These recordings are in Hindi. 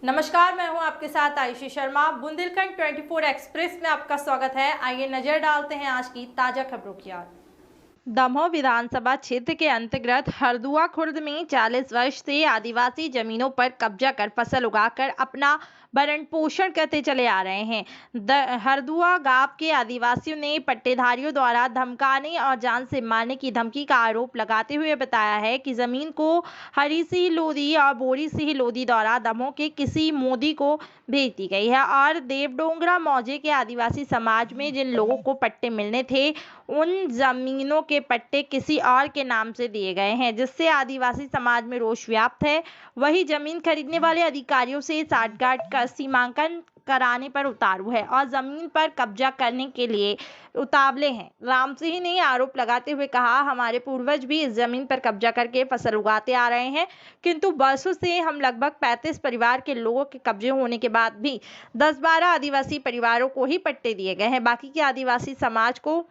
नमस्कार, मैं हूं आपके साथ आयुषी शर्मा। बुंदेलखंड 24 एक्सप्रेस में आपका स्वागत है। आइए नजर डालते हैं आज की ताजा खबरों की ओर। दमोह विधानसभा क्षेत्र के अंतर्गत हरदुआ खुर्द में 40 वर्ष से आदिवासी जमीनों पर कब्जा कर फसल उगाकर अपना भरण पोषण करते चले आ रहे हैं। हरदुआ गांव के आदिवासियों ने पट्टेधारियों द्वारा धमकाने और जान से मारने की धमकी का आरोप लगाते हुए बताया है कि जमीन को हरी सिंह लोधी और बोरी सिंह लोधी द्वारा दमोह के किसी मोदी को भेज दी गई है और देवडोंगरा मौजे के आदिवासी समाज में जिन लोगों को पट्टे मिलने थे उन जमीनों के पट्टे किसी और के नाम से दिए गए हैं, जिससे आदिवासी समाज में रोष व्याप्त है। वही जमीन खरीदने वाले अधिकारियों से साठगांठ का सीमांकन कराने पर उतारू है और जमीन पर कब्जा करने के लिए उतावले हैं। राम सिंह ने आरोप लगाते हुए कहा, हमारे पूर्वज भी इस जमीन पर कब्जा करके फसल उगाते आ रहे हैं, किंतु वर्षों से हम लगभग 35 परिवार के लोगों के कब्जे होने के बाद भी 10-12 आदिवासी परिवारों को ही पट्टे दिए गए हैं। बाकी के आदिवासी समाज को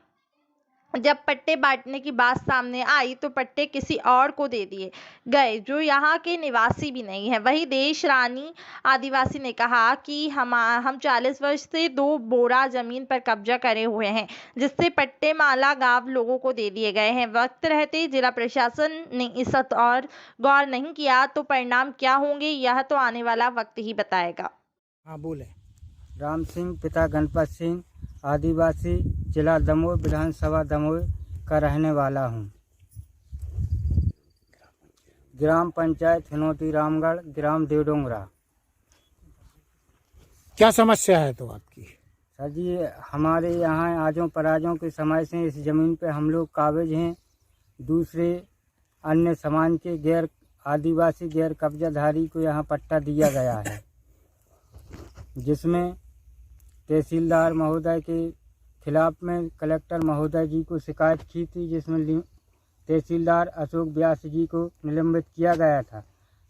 जब पट्टे बांटने की बात सामने आई तो पट्टे किसी और को दे दिए गए जो यहाँ के निवासी भी नहीं है। वही देश रानी आदिवासी ने कहा कि हम 40 वर्ष से 2 बोरा जमीन पर कब्जा करे हुए हैं, जिससे पट्टे माला गांव लोगों को दे दिए गए हैं। वक्त रहते जिला प्रशासन ने इस और गौर नहीं किया तो परिणाम क्या होंगे यह तो आने वाला वक्त ही बताएगा। हाँ बोले। राम सिंह पिता गणपत सिंह, आदिवासी, जिला दमोह, विधानसभा दमोह का रहने वाला हूँ। ग्राम पंचायत हिनोती रामगढ़, ग्राम देवडोंगरा। क्या समस्या है तो आपकी? सर जी, हमारे यहाँ आजों पराजों के समय से इस जमीन पे हम लोग काबिज हैं। दूसरे अन्य समाज के गैर आदिवासी गैर कब्जाधारी को यहाँ पट्टा दिया गया है, जिसमें तहसीलदार महोदय के खिलाफ में कलेक्टर महोदय जी को शिकायत की थी, जिसमें तहसीलदार अशोक व्यास जी को निलंबित किया गया था।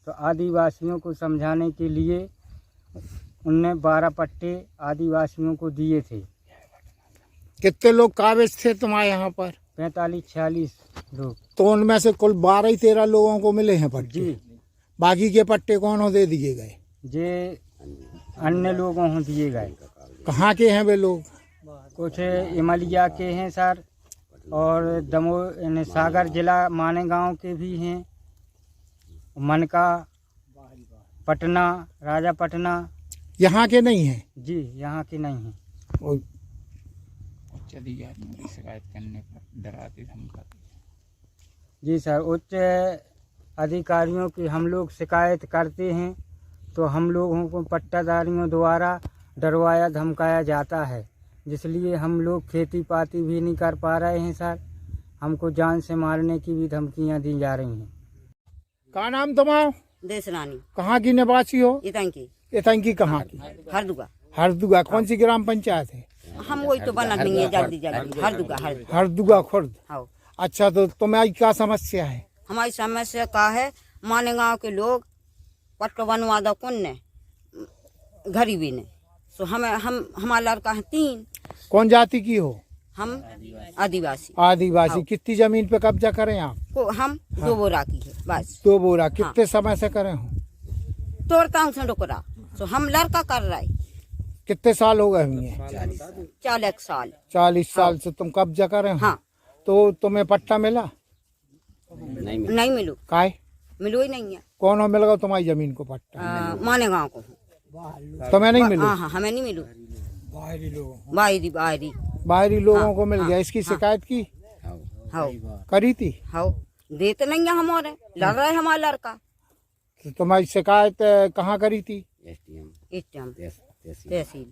तो आदिवासियों को समझाने के लिए उनने 12 पट्टे आदिवासियों को दिए थे। कितने लोग काबिज थे तुम्हारे यहाँ पर? 45-46 लोग। तो उनमें से कुल 12-13 लोगों को मिले हैं पट्टे जी। बाकी के पट्टे कौन दे दिए गए? ये अन्य लोगों को दिए गए। कहाँ के हैं वे लोग? कुछ इमलिया के हैं सर, और दमोह सागर जिला माने गांव के भी हैं, मनका, पटना, राजा पटना। यहाँ के नहीं हैं? जी, यहाँ के नहीं हैं। उच्च अधिकारियों की शिकायत करने पर डराते धमकाते। जी सर, उच्च अधिकारियों की हम लोग शिकायत करते हैं तो हम लोगों को पट्टादारियों द्वारा डरवाया धमकाया जाता है, जिसलिए हम लोग खेती पाती भी नहीं कर पा रहे हैं सर। हमको जान से मारने की भी धमकियां दी जा रही हैं। क्या नाम तुम्हारा? देश रानी। कहाँ की निवासी हो? इतंकी। इतंकी कहाँ की? हरदुआ। हरदुआ कौन सी ग्राम पंचायत है? हम वही तो बना नहीं है, जल्दी हरदुआ। हरदुआ खुर्द। हाँ। अच्छा, तो तुम्हारी क्या समस्या है? हमारी समस्या का है, माने गाँव के लोग पट्टो बनवा दो कौन ने, गरीबी ने। तो हमारा लड़का है 3। कौन जाति की हो? हम आदिवासी। आदिवासी। कितनी जमीन पे कब्जा करें आप? हम 2 बोरा की है बस। 2 बोरा। कितने समय से करें हो? तोड़ता हूँ संडोकरा। तो हम लड़का कर रहा है। कितने साल हो गए हुए? 40 साल। 40 साल से तुम कब्जा कर रहे हो? हाँ। तो तुम्हें पट्टा मिला? नहीं मिलू। काय? मिलू ही नहीं है। कौन हो मिलेगा तुम्हारी जमीन को पट्टा? माने गाँव को। तुम्हें नहीं मिलू? हाँ, हमें नहीं मिलू। बाहरी लोगों को मिल गया। इसकी शिकायत की? हाँ। करी थी? हाँ। देते नहीं है हमारे, लड़ रहा है हमारा लड़का। तो तुम्हारी शिकायत कहाँ करी थी? तहसील।